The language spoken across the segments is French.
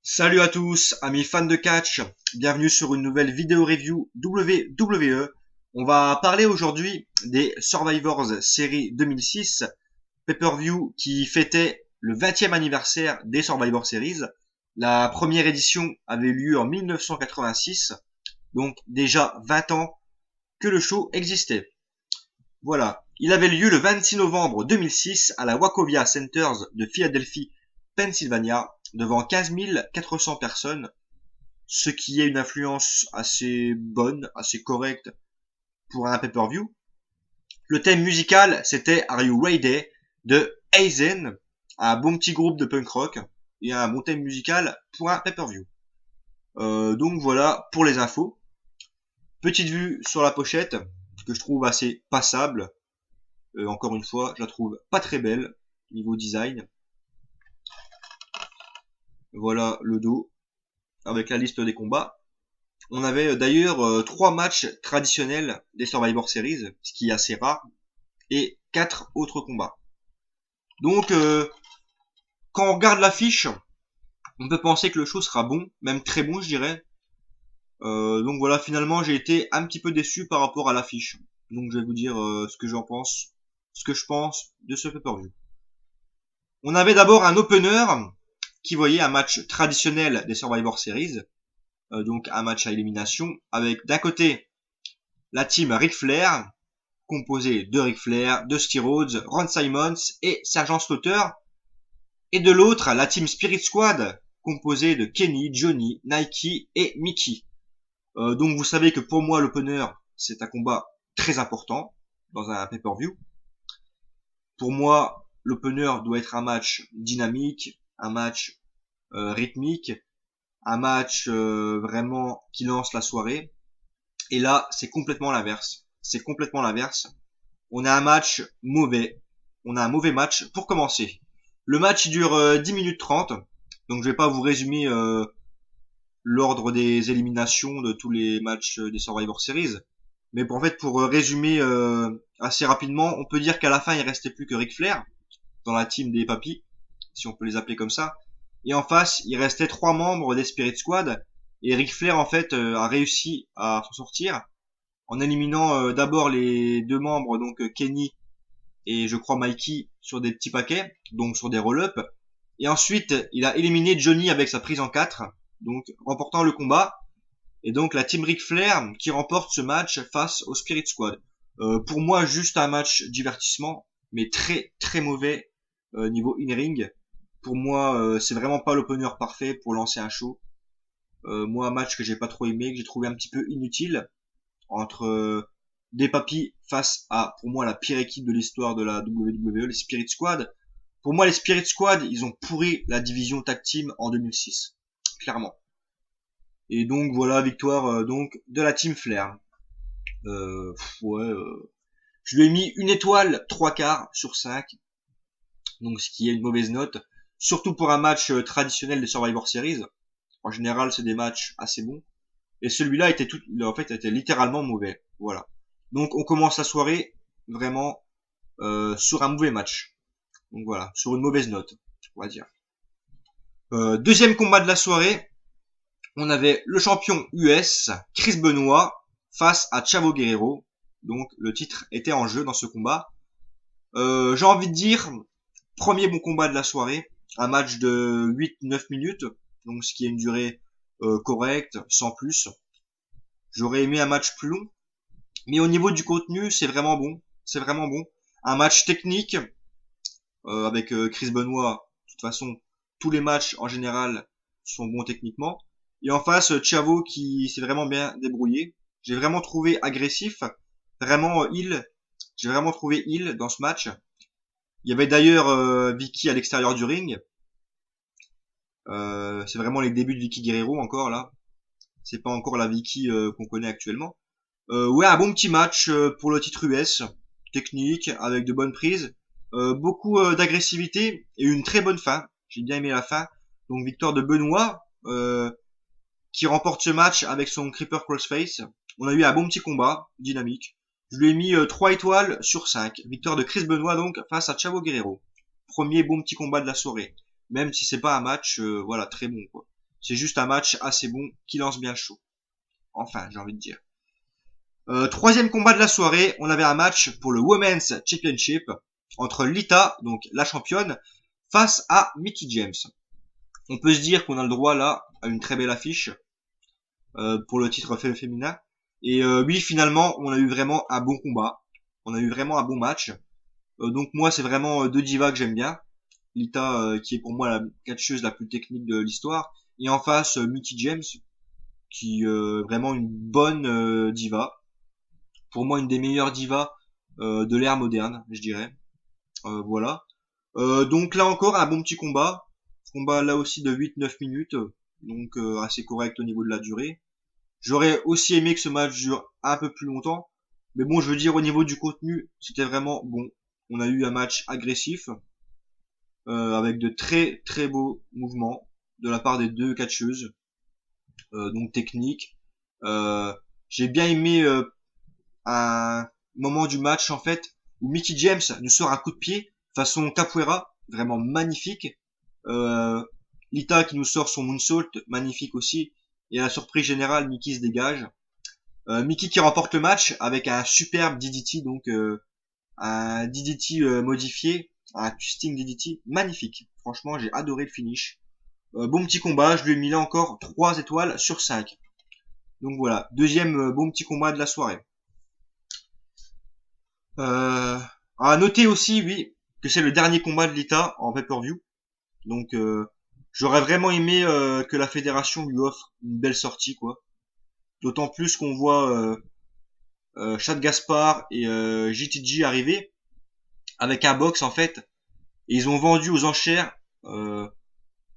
Salut à tous, amis fans de catch, bienvenue sur une nouvelle vidéo review WWE. On va parler aujourd'hui des Survivors série 2006, pay-per-view qui fêtait le 20e anniversaire des Survivor Series. La première édition avait eu lieu en 1986, donc déjà 20 ans que le show existait. Voilà, il avait lieu le 26 novembre 2006 à la Wachovia Centers de Philadelphie, Pennsylvania, devant 15 400 personnes, ce qui est une influence assez bonne, assez correcte pour un pay-per-view. Le thème musical, c'était Are You Ready de Aizen, un bon petit groupe de punk rock et un bon thème musical pour un pay-per-view. Donc voilà pour les infos. Petite vue sur la pochette que je trouve assez passable. Encore une fois, je la trouve pas très belle niveau design. Voilà le dos avec la liste des combats. On avait d'ailleurs 3 matchs traditionnels des Survivor Series, ce qui est assez rare, et 4 autres combats. Donc quand on regarde l'affiche, on peut penser que le show sera bon, même très bon je dirais. Donc voilà, finalement j'ai été un petit peu déçu par rapport à l'affiche. Donc je vais vous dire ce que j'en pense, ce que je pense de ce pay-per-view. On avait d'abord un opener qui voyait un match traditionnel des Survivor Series, donc un match à élimination, avec d'un côté la team Ric Flair, composée de Ric Flair, de Dusty Rhodes, Ron Simmons et Sergent Slaughter, et de l'autre la team Spirit Squad, composée de Kenny, Johnny, Nike et Mickey. Donc vous savez que pour moi l'opener c'est un combat très important dans un pay-per-view. Pour moi l'opener doit être un match dynamique, un match rythmique, un match vraiment qui lance la soirée. Et là, c'est complètement l'inverse. C'est complètement l'inverse. On a un match mauvais. On a un mauvais match pour commencer. Le match dure 10 minutes 30. Donc je vais pas vous résumer l'ordre des éliminations de tous les matchs des Survivor Series. Mais pour résumer assez rapidement, on peut dire qu'à la fin, il restait plus que Ric Flair dans la team des papis, si on peut les appeler comme ça. Et en face, il restait 3 membres des Spirit Squad. Et Ric Flair, en fait, a réussi à s'en sortir en éliminant d'abord les 2 membres, donc Kenny et je crois Mikey, sur des petits paquets, donc sur des roll-up. Et ensuite, il a éliminé Johnny avec sa prise en 4, donc remportant le combat. Et donc la team Ric Flair qui remporte ce match face au Spirit Squad. Pour moi, juste un match divertissement, mais très très mauvais niveau in-ring. Pour moi, c'est vraiment pas l'opener parfait pour lancer un show. Moi, un match que j'ai pas trop aimé, que j'ai trouvé un petit peu inutile, entre des papis face à, pour moi, la pire équipe de l'histoire de la WWE, les Spirit Squad. Pour moi, les Spirit Squad, ils ont pourri la division tag team en 2006, clairement. Et donc voilà, victoire donc de la team Flair. Je lui ai mis une étoile 3 quarts sur 5, donc ce qui est une mauvaise note, surtout pour un match traditionnel des Survivor Series. En général, c'est des matchs assez bons. Et celui-là était littéralement mauvais. Voilà. Donc on commence la soirée vraiment sur un mauvais match. Donc voilà, sur une mauvaise note, on va dire. Deuxième combat de la soirée, on avait le champion US, Chris Benoit, face à Chavo Guerrero. Donc le titre était en jeu dans ce combat. J'ai envie de dire, premier bon combat de la soirée, un match de 8-9 minutes, donc ce qui est une durée correcte, sans plus. J'aurais aimé un match plus long, mais au niveau du contenu, c'est vraiment bon. C'est vraiment bon. Un match technique avec Chris Benoit. De toute façon, tous les matchs en général sont bons techniquement. Et en face, Chavo qui s'est vraiment bien débrouillé. J'ai vraiment trouvé agressif, vraiment heel. J'ai vraiment trouvé heel dans ce match. Il y avait d'ailleurs Vicky à l'extérieur du ring. C'est vraiment les débuts de Vicky Guerrero encore là. C'est pas encore la Vicky qu'on connaît actuellement. Ouais, un bon petit match pour le titre US, technique, avec de bonnes prises, beaucoup d'agressivité et une très bonne fin. J'ai bien aimé la fin. Donc victoire de Benoit qui remporte ce match avec son Creeper Crossface. On a eu un bon petit combat, dynamique. Je lui ai mis 3 étoiles sur 5. Victoire de Chris Benoit donc face à Chavo Guerrero. Premier bon petit combat de la soirée. Même si c'est pas un match voilà très bon quoi. C'est juste un match assez bon qui lance bien le show. Enfin, j'ai envie de dire. Troisième combat de la soirée, on avait un match pour le Women's Championship entre Lita, donc la championne, face à Mickie James. On peut se dire qu'on a le droit là à une très belle affiche pour le titre féminin. Et oui, finalement, on a eu vraiment un bon combat. On a eu vraiment un bon match. Donc moi, c'est vraiment deux divas que j'aime bien. Lita, qui est pour moi la catcheuse la plus technique de l'histoire. Et en face, Mickie James, qui vraiment une bonne diva. Pour moi, une des meilleures divas de l'ère moderne, je dirais. Voilà. Donc là encore, un bon petit combat. Combat là aussi de 8-9 minutes. Donc assez correct au niveau de la durée. J'aurais aussi aimé que ce match dure un peu plus longtemps. Mais bon, je veux dire, au niveau du contenu, c'était vraiment bon. On a eu un match agressif. Avec de très très beaux mouvements de la part des deux catcheuses. Donc technique. J'ai bien aimé un moment du match en fait où Mickie James nous sort un coup de pied façon capoeira, vraiment magnifique. Lita qui nous sort son moonsault, magnifique aussi. Et à la surprise générale, Mickie se dégage. Mickie qui remporte le match avec un superbe DDT, donc un DDT modifié, un twisting DDT magnifique. Franchement, j'ai adoré le finish. Bon petit combat, je lui ai mis là encore 3 étoiles sur 5. Donc voilà, deuxième bon petit combat de la soirée. À noter aussi, oui, que c'est le dernier combat de Lita en pay-per-view. Donc j'aurais vraiment aimé que la fédération lui offre une belle sortie, quoi. D'autant plus qu'on voit Chad Gaspard et JTG arriver avec un box en fait. Et ils ont vendu aux enchères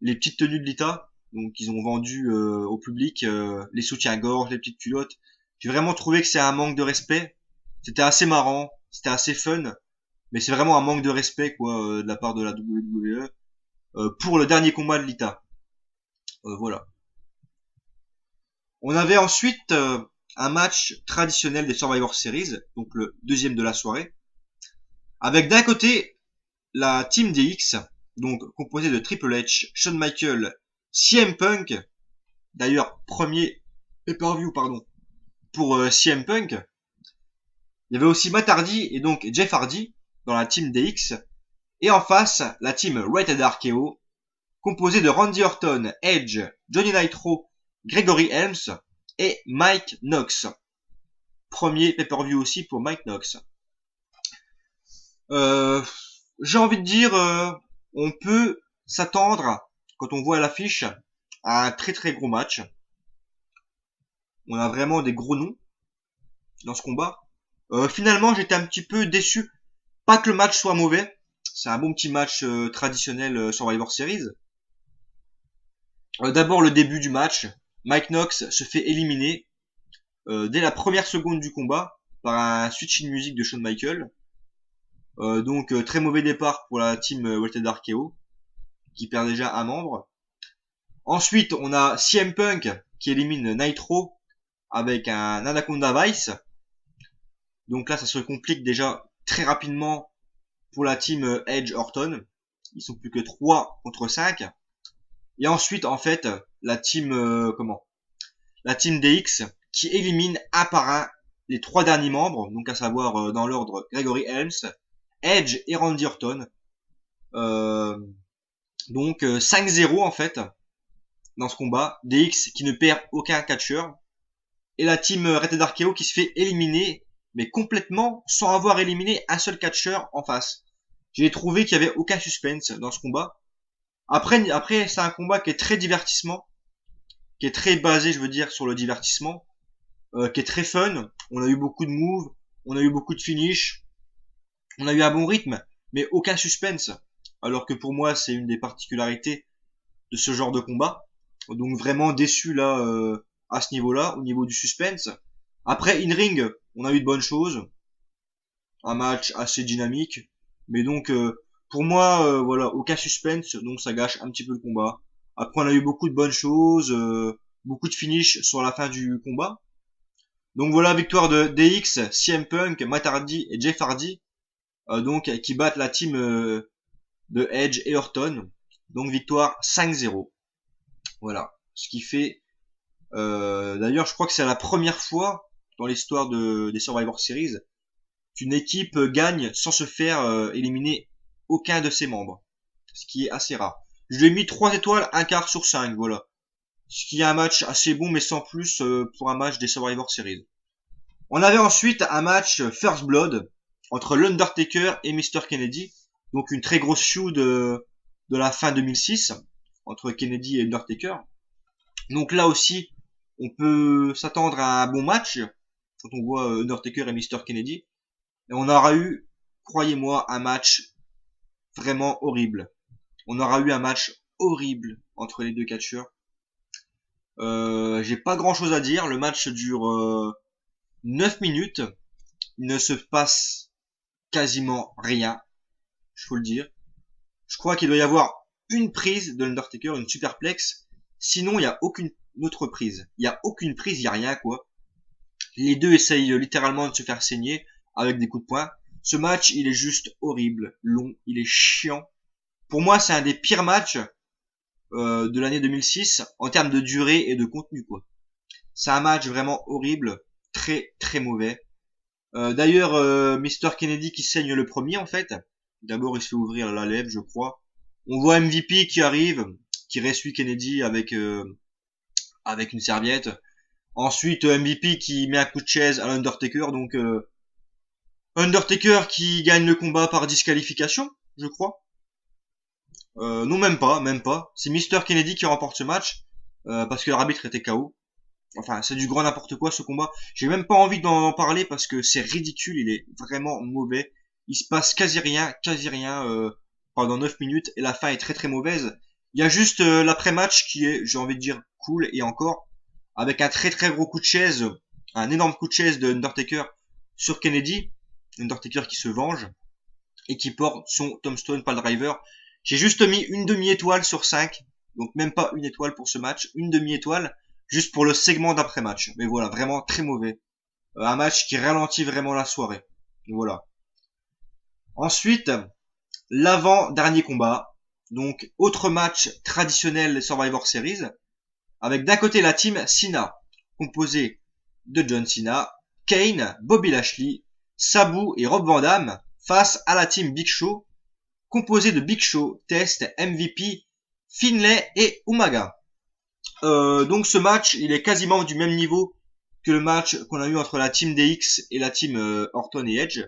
les petites tenues de Lita. Donc ils ont vendu au public les soutiens-gorge, les petites culottes. J'ai vraiment trouvé que c'est un manque de respect. C'était assez marrant, c'était assez fun, mais c'est vraiment un manque de respect quoi de la part de la WWE pour le dernier combat de Lita. Voilà. On avait ensuite un match traditionnel des Survivor Series, donc le deuxième de la soirée, avec d'un côté la Team DX, donc composée de Triple H, Shawn Michaels, CM Punk, d'ailleurs premier pay-per-view pardon pour CM Punk. Il y avait aussi Matt Hardy et donc Jeff Hardy dans la Team DX, et en face la Team Rated RKO, composée de Randy Orton, Edge, Johnny Nitro, Gregory Helms et Mike Knox. Premier pay-per-view aussi pour Mike Knox. J'ai envie de dire, on peut s'attendre, quand on voit l'affiche, à un très très gros match. On a vraiment des gros noms dans ce combat. Finalement, j'étais un petit peu déçu. Pas que le match soit mauvais. C'est un bon petit match traditionnel Survivor Series. D'abord, le début du match. Mike Knox se fait éliminer dès la première seconde du combat par un switch in music de Shawn Michaels. Donc très mauvais départ pour la team Rated RKO qui perd déjà un membre. Ensuite, on a CM Punk qui élimine Nitro avec un Anaconda Vice. Donc là, ça se complique déjà très rapidement pour la team Edge Orton. Ils sont plus que 3 contre 5. Et ensuite, en fait, la team la team DX qui élimine un par un les 3 derniers membres, donc à savoir dans l'ordre Gregory Helms, Edge et Randy Orton. Donc 5-0 en fait dans ce combat. DX qui ne perd aucun catcheur. Et la team Rated RKO qui se fait éliminer, mais complètement sans avoir éliminé un seul catcheur en face. J'ai trouvé qu'il y avait aucun suspense dans ce combat. Après c'est un combat qui est très divertissement, qui est très basé, je veux dire, sur le divertissement, qui est très fun. On a eu beaucoup de moves, on a eu beaucoup de finish, on a eu un bon rythme, mais aucun suspense. Alors que pour moi, c'est une des particularités de ce genre de combat. Donc vraiment déçu là à ce niveau-là, au niveau du suspense. Après, in-ring, on a eu de bonnes choses. Un match assez dynamique. Mais donc, pour moi, voilà, aucun suspense, donc ça gâche un petit peu le combat. Après, on a eu beaucoup de bonnes choses, beaucoup de finish sur la fin du combat. Donc voilà, victoire de DX, CM Punk, Matt Hardy et Jeff Hardy. Donc, qui battent la team de Edge et Orton. Donc, victoire 5-0. Voilà. Ce qui fait, d'ailleurs, je crois que c'est la première fois dans l'histoire des Survivor Series qu'une équipe gagne sans se faire éliminer aucun de ses membres. Ce qui est assez rare. Je lui ai mis 3 étoiles, un quart sur 5, voilà. Ce qui est un match assez bon, mais sans plus pour un match des Survivor Series. On avait ensuite un match First Blood entre l'Undertaker et Mr. Kennedy. Donc une très grosse feud de la fin 2006 entre Kennedy et Undertaker. Donc là aussi, on peut s'attendre à un bon match quand on voit Undertaker et Mr. Kennedy. Et on aura eu, croyez-moi, un match vraiment horrible. On aura eu un match horrible entre les deux catcheurs. J'ai pas grand chose à dire. Le match dure 9 minutes. Il ne se passe quasiment rien. Je faut le dire. Je crois qu'il doit y avoir une prise de l'Undertaker, une superplex. Sinon, il n'y a aucune autre prise. Il n'y a aucune prise, il n'y a rien, quoi. Les deux essayent littéralement de se faire saigner avec des coups de poing. Ce match, il est juste horrible, long, il est chiant. Pour moi, c'est un des pires matchs de l'année 2006 en termes de durée et de contenu, quoi. C'est un match vraiment horrible, très très mauvais. D'ailleurs, Mr. Kennedy qui saigne le premier, en fait. D'abord, il se fait ouvrir la lèvre, je crois. On voit MVP qui arrive, qui ressuie Kennedy avec une serviette. Ensuite, MVP qui met un coup de chaise à l'Undertaker, donc Undertaker qui gagne le combat par disqualification, je crois. Non, même pas. C'est Mr. Kennedy qui remporte ce match parce que l'arbitre était KO. Enfin, c'est du grand n'importe quoi ce combat. J'ai même pas envie d'en parler parce que c'est ridicule, il est vraiment mauvais. Il se passe quasi rien pendant 9 minutes et la fin est très très mauvaise. Il y a juste l'après-match qui est, j'ai envie de dire, cool et encore, avec un très très gros coup de chaise, un énorme coup de chaise de Undertaker sur Kennedy. Undertaker qui se venge et qui porte son Tombstone Piledriver. J'ai juste mis une demi-étoile sur 5, donc même pas une étoile pour ce match, une demi-étoile, juste pour le segment d'après-match. Mais voilà, vraiment très mauvais. Un match qui ralentit vraiment la soirée. Voilà. Ensuite, l'avant-dernier combat. Donc, autre match traditionnel des Survivor Series. Avec d'un côté la team Cena, composée de John Cena, Kane, Bobby Lashley, Sabu et Rob Van Dam, face à la team Big Show, composée de Big Show, Test, MVP, Finlay et Umaga. Donc ce match, il est quasiment du même niveau que le match qu'on a eu entre la team DX et la team Orton et Edge.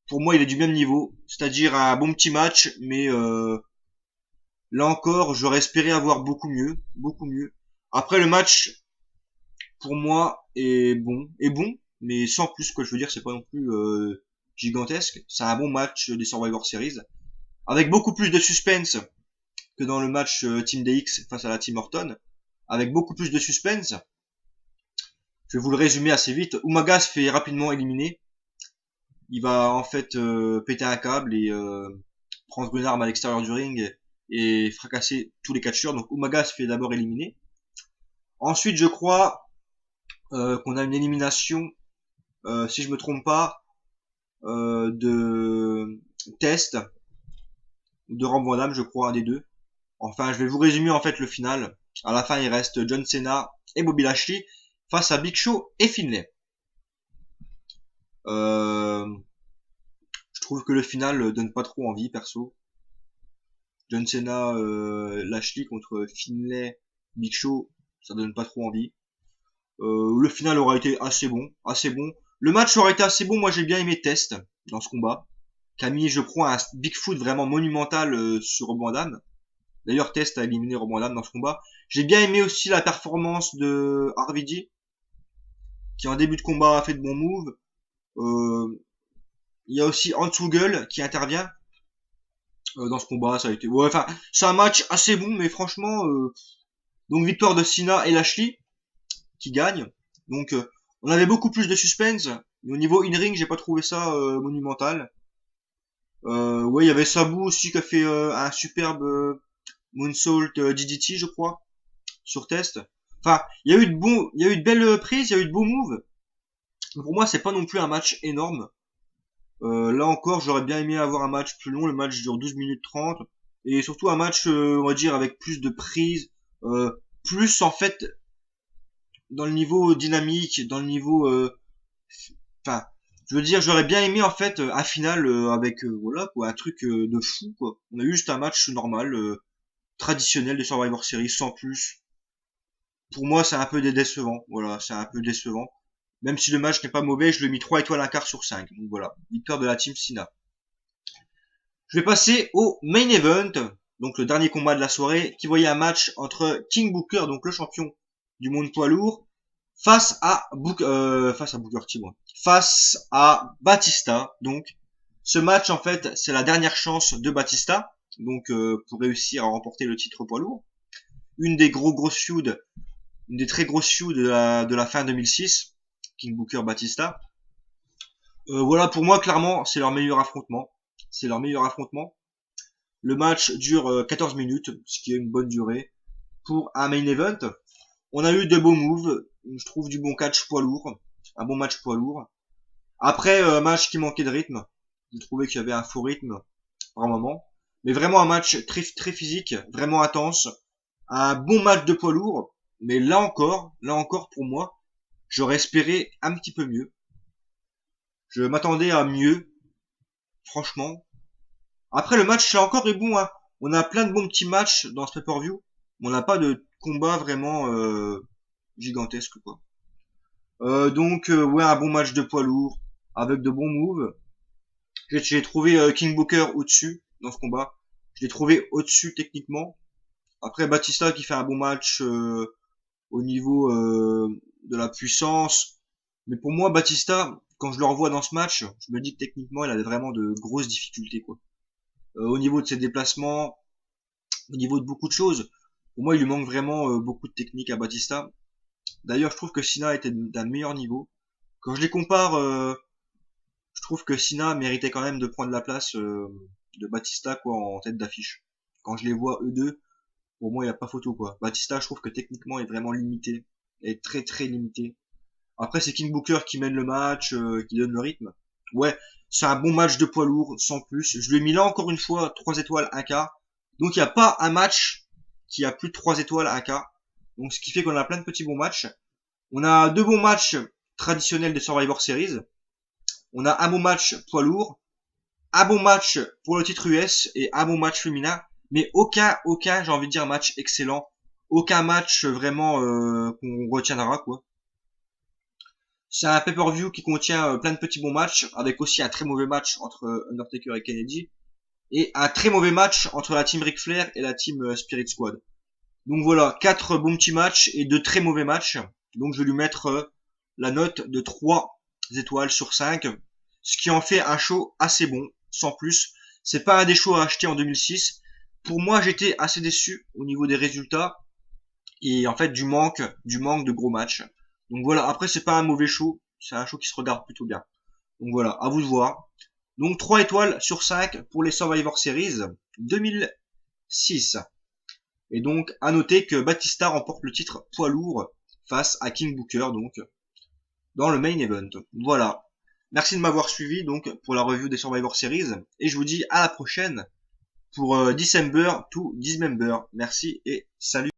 Pour moi, il est du même niveau, c'est-à-dire un bon petit match, mais là encore, j'aurais espéré avoir beaucoup mieux. Après, le match, pour moi, est bon, mais sans plus, quoi. Je veux dire, c'est pas non plus gigantesque. C'est un bon match des Survivor Series, avec beaucoup plus de suspense que dans le match Team DX face à la Team Orton, avec beaucoup plus de suspense. Je vais vous le résumer assez vite. Umaga se fait rapidement éliminer. Il va en fait péter un câble et prendre une arme à l'extérieur du ring et fracasser tous les catcheurs. Donc Umaga se fait d'abord éliminer. Ensuite, je crois qu'on a une élimination, si je me trompe pas, de Test, de Rob Van Dam, je crois, un des deux. Enfin, je vais vous résumer en fait le final. À la fin, il reste John Cena et Bobby Lashley face à Big Show et Finlay. Je trouve que le final donne pas trop envie, perso. John Cena, Lashley contre Finlay, Big Show, ça donne pas trop envie. Le final aura été assez bon. Le match aura été assez bon. Moi, j'ai bien aimé Test dans ce combat. Camille, je crois, un Bigfoot vraiment monumental sur Rob Van Dam. D'ailleurs, Test a éliminé Rob Van Dam dans ce combat. J'ai bien aimé aussi la performance de RVD, qui en début de combat a fait de bons moves. Il y a aussi Hansugel qui intervient dans ce combat. Ça a été, ouais, enfin, c'est un match assez bon, mais franchement, donc victoire de Cena et Lashley qui gagne. Donc, on avait beaucoup plus de suspense. Mais au niveau in-ring, j'ai pas trouvé ça monumental. Ouais, il y avait Sabu aussi qui a fait un superbe Moonsault DDT, je crois, sur Test. Enfin, il y a eu de belles prises, il y a eu de beaux moves. Pour moi, c'est pas non plus un match énorme. Là encore, j'aurais bien aimé avoir un match plus long. Le match dure 12 minutes 30. Et surtout un match, on va dire, avec plus de prises, plus en fait dans le niveau dynamique, dans le niveau, enfin, je veux dire, j'aurais bien aimé en fait un final avec voilà quoi, un truc de fou quoi. On a eu juste un match normal, traditionnel de Survivor Series sans plus. Pour moi, c'est un peu décevant. Voilà, c'est un peu décevant. Même si le match n'est pas mauvais, je lui ai mis 3 étoiles un quart sur 5. Donc voilà, victoire de la team Cena. Je vais passer au main event, donc le dernier combat de la soirée, qui voyait un match entre King Booker, donc le champion du monde poids lourd, face à Booker T, face à Batista. Donc, ce match en fait, c'est la dernière chance de Batista, donc pour réussir à remporter le titre poids lourd. Une des très grosses feuds de la fin 2006, King Booker Batista. Voilà, pour moi, clairement, c'est leur meilleur affrontement. C'est leur meilleur affrontement. Le match dure 14 minutes, ce qui est une bonne durée pour un main event. On a eu de beaux moves, je trouve du bon catch poids lourd, un bon match poids lourd. Après, match qui manquait de rythme. J'ai trouvé qu'il y avait un faux rythme par moment. Mais vraiment un match très physique, vraiment intense. Un bon match de poids lourd. Mais là encore pour moi, j'aurais espéré un petit peu mieux. Je m'attendais à mieux, franchement. Après, le match, là encore, est bon, hein. On a plein de bons petits matchs dans ce pay-per-view. Mais on n'a pas de combat vraiment gigantesque, quoi. Donc, ouais, un bon match de poids lourd, avec de bons moves. J'ai trouvé King Booker au-dessus dans ce combat. Je l'ai trouvé au-dessus techniquement. Après, Batista qui fait un bon match au niveau de la puissance. Mais pour moi, Batista, quand je le revois dans ce match, je me dis que techniquement, il avait vraiment de grosses difficultés, quoi. Au niveau de ses déplacements, au niveau de beaucoup de choses. Pour moi, il lui manque vraiment beaucoup de technique à Batista. D'ailleurs, je trouve que Cena était d'un meilleur niveau. Quand je les compare, je trouve que Cena méritait quand même de prendre la place de Batista quoi en tête d'affiche. Quand je les vois eux deux, pour moi, il n'y a pas photo quoi. Batista, je trouve que techniquement, est vraiment limité, est très limité. Après, c'est King Booker qui mène le match, qui donne le rythme. Ouais, c'est un bon match de poids lourd, sans plus. Je lui ai mis là encore une fois 3 étoiles 1 quart. Donc il n'y a pas un match qui a plus de 3 étoiles 1 quart. Donc ce qui fait qu'on a plein de petits bons matchs. On a 2 bons matchs traditionnels de Survivor Series. On a un bon match poids lourd, un bon match pour le titre US et un bon match féminin. Mais aucun, j'ai envie de dire, match excellent. Aucun match vraiment qu'on retiendra, quoi. C'est un pay-per-view qui contient plein de petits bons matchs, avec aussi un très mauvais match entre Undertaker et Kennedy, et un très mauvais match entre la team Ric Flair et la team Spirit Squad. Donc voilà, 4 bons petits matchs et 2 très mauvais matchs. Donc je vais lui mettre la note de 3 étoiles sur 5, ce qui en fait un show assez bon, sans plus. C'est pas un des shows à acheter en 2006. Pour moi, j'étais assez déçu au niveau des résultats et en fait du manque de gros matchs. Donc voilà, après c'est pas un mauvais show, c'est un show qui se regarde plutôt bien. Donc voilà, à vous de voir. Donc 3 étoiles sur 5 pour les Survivor Series 2006. Et donc à noter que Batista remporte le titre poids lourd face à King Booker donc dans le main event. Voilà. Merci de m'avoir suivi donc pour la review des Survivor Series et je vous dis à la prochaine pour December to Dismember. Merci et salut.